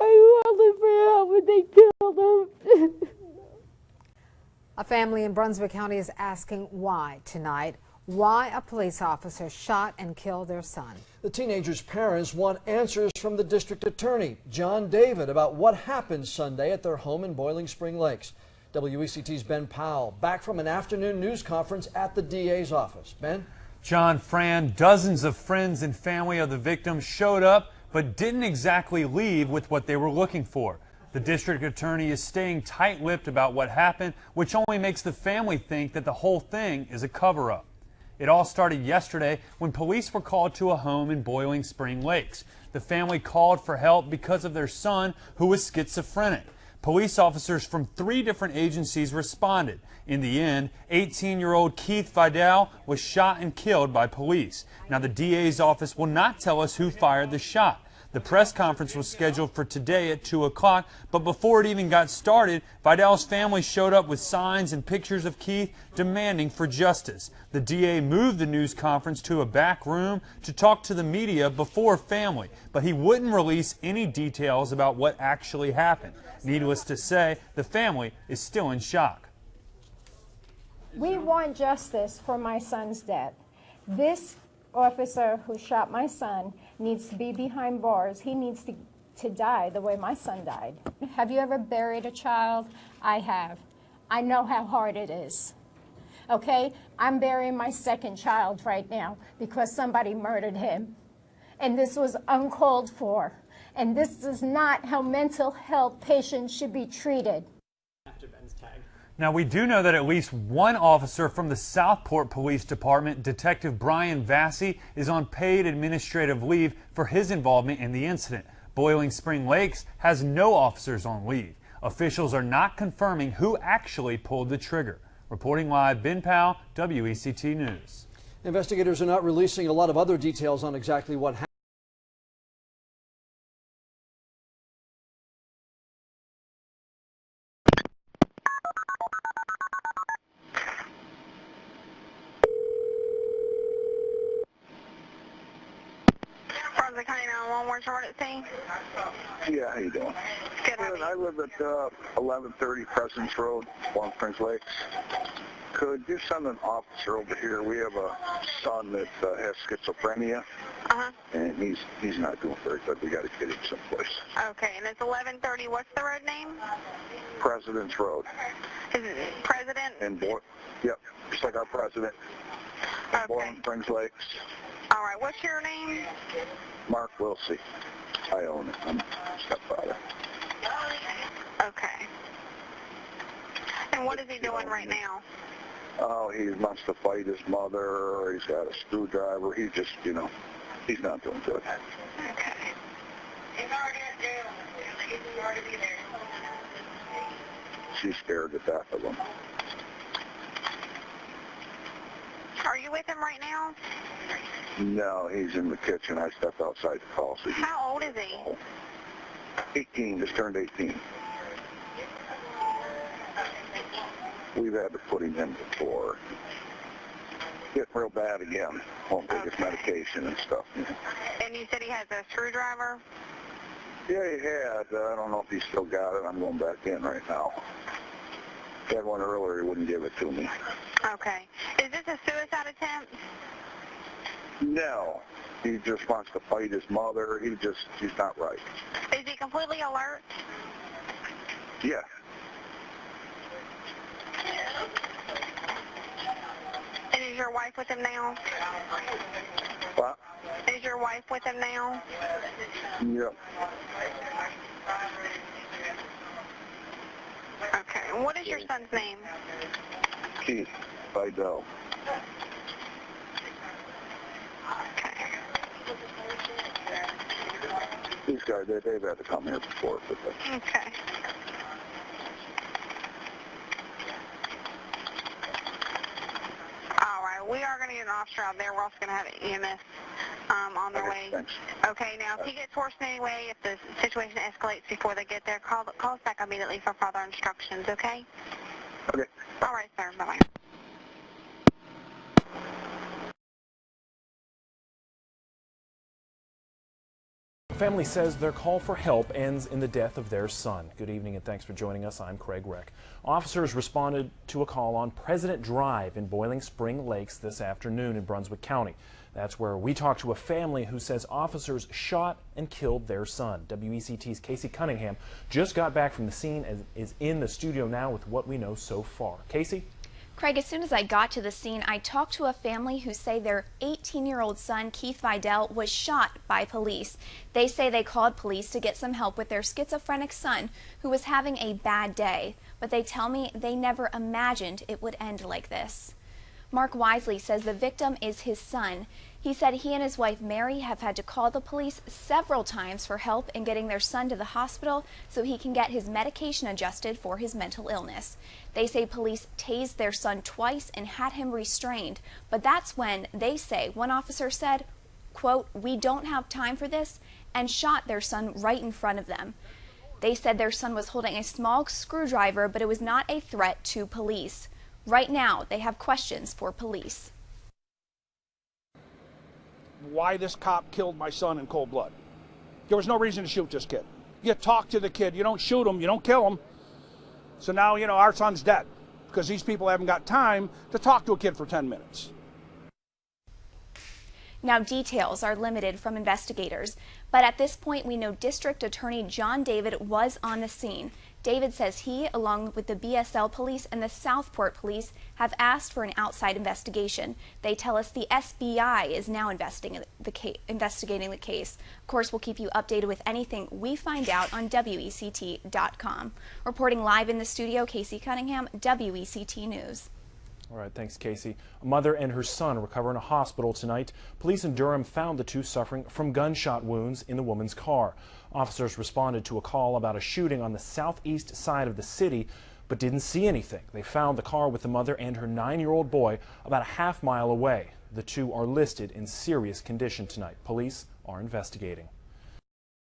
I called for help when they killed him. A family in Brunswick County is asking why tonight, why a police officer shot and killed their son. The teenager's parents want answers from the district attorney, John David, about what happened Sunday at their home in Boiling Spring Lakes. WECT's Ben Powell, back from an afternoon news conference at the DA's office. Ben? John Fran, dozens of friends and family of the victim showed up, but didn't exactly leave with what they were looking for. The district attorney is staying tight-lipped about what happened, which only makes the family think that the whole thing is a cover-up. It all started yesterday when police were called to a home in Boiling Spring Lakes. The family called for help because of their son, who was schizophrenic. Police officers from 3 different agencies responded. In the end, 18-year-old Keith Vidal was shot and killed by police. Now, the DA's office will not tell us who fired the shot. The press conference was scheduled for today at 2 o'clock, but before it even got started, Vidal's family showed up with signs and pictures of Keith demanding for justice. The DA moved the news conference to a back room to talk to the media before family, but he wouldn't release any details about what actually happened. Needless to say, the family is still in shock. We want justice for my son's death. This officer who shot my son needs to be behind bars. He needs to die the way my son died. Have you ever buried a child? I have. I know how hard it is. Okay? I'm burying my second child right now because somebody murdered him. And this was uncalled for. And this is not how mental health patients should be treated. Now, we do know that at least one officer from the Southport Police Department, Detective Brian Vassy, is on paid administrative leave for his involvement in the incident. Boiling Spring Lakes has no officers on leave. Officials are not confirming who actually pulled the trigger. Reporting live, Ben Powell, WECT News. Investigators are not releasing a lot of other details on exactly what happened. Brunswick County 911, Charlotte C. Yeah, how you doing? Good, how are you? I live at 1130 President's Road, Boiling Spring Lakes. Could you send an officer over here? We have a son that has schizophrenia, and he's not doing very good. We got to get him someplace. Okay, and it's 1130. What's the road name? President's Road. Is it President? Yep, just like our president. Okay. Boiling Spring Lakes. All right, what's your name? Mark Wilsey. I own it. I'm stepfather. Okay. And what is he doing right now? Oh, he wants to fight his mother, or he's got a screwdriver. He's just, he's not doing good. Okay. He's already in jail. He's already be there. She's scared to death of him. Are you with him right now? No, he's in the kitchen. I stepped outside to call. So How old is he? 18, just turned 18. We've had to put him in before. Getting real bad again. Won't take his medication and stuff. And you said he has a screwdriver? Yeah, he had. I don't know if he still got it. I'm going back in right now. He had one earlier. He wouldn't give it to me. Okay. Is this a suicide attempt? No. He just wants to fight his mother. He's not right. Is he completely alert? Yeah. And is your wife with him now? What? Is your wife with him now? Yep. Okay. And what is your son's name? Keith Vidal. Okay. These guys, they've had to come here before. But Okay. All right. We are going to get an officer out there. We're also going to have EMS on their way. Thanks. Okay. Now, if he gets worse in any way, if the situation escalates before they get there, call us back immediately for further instructions, okay? Okay. All right, sir. Bye-bye. The family says their call for help ends in the death of their son. Good evening and thanks for joining us. I'm Craig Reck. Officers responded to a call on President Drive in Boiling Spring Lakes this afternoon in Brunswick County. That's where we talked to a family who says officers shot and killed their son. WECT's Casey Cunningham just got back from the scene and is in the studio now with what we know so far. Casey? Craig, as soon as I got to the scene, I talked to a family who say their 18-year-old son, Keith Vidal, was shot by police. They say they called police to get some help with their schizophrenic son, who was having a bad day. But they tell me they never imagined it would end like this. Mark Wisely says the victim is his son. He said he and his wife Mary have had to call the police several times for help in getting their son to the hospital so he can get his medication adjusted for his mental illness. They say police tased their son twice and had him restrained, but that's when they say one officer said, quote, "We don't have time for this," and shot their son right in front of them. They said their son was holding a small screwdriver, but it was not a threat to police. Right now, they have questions for police. Why this cop killed my son in cold blood. There was no reason to shoot this kid. You talk to the kid, you don't shoot him, you don't kill him. So now, our son's dead because these people haven't got time to talk to a kid for 10 minutes. Now, details are limited from investigators, but at this point we know District Attorney John David was on the scene. David says he, along with the BSL police and the Southport police, have asked for an outside investigation. They tell us the SBI is now investigating the case. Of course, we'll keep you updated with anything we find out on WECT.com. Reporting live in the studio, Casey Cunningham, WECT News. All right, thanks, Casey. A mother and her son recover in a hospital tonight. Police in Durham found the two suffering from gunshot wounds in the woman's car. Officers responded to a call about a shooting on the southeast side of the city, but didn't see anything. They found the car with the mother and her 9-year-old boy about a half-mile away. The two are listed in serious condition tonight. Police are investigating.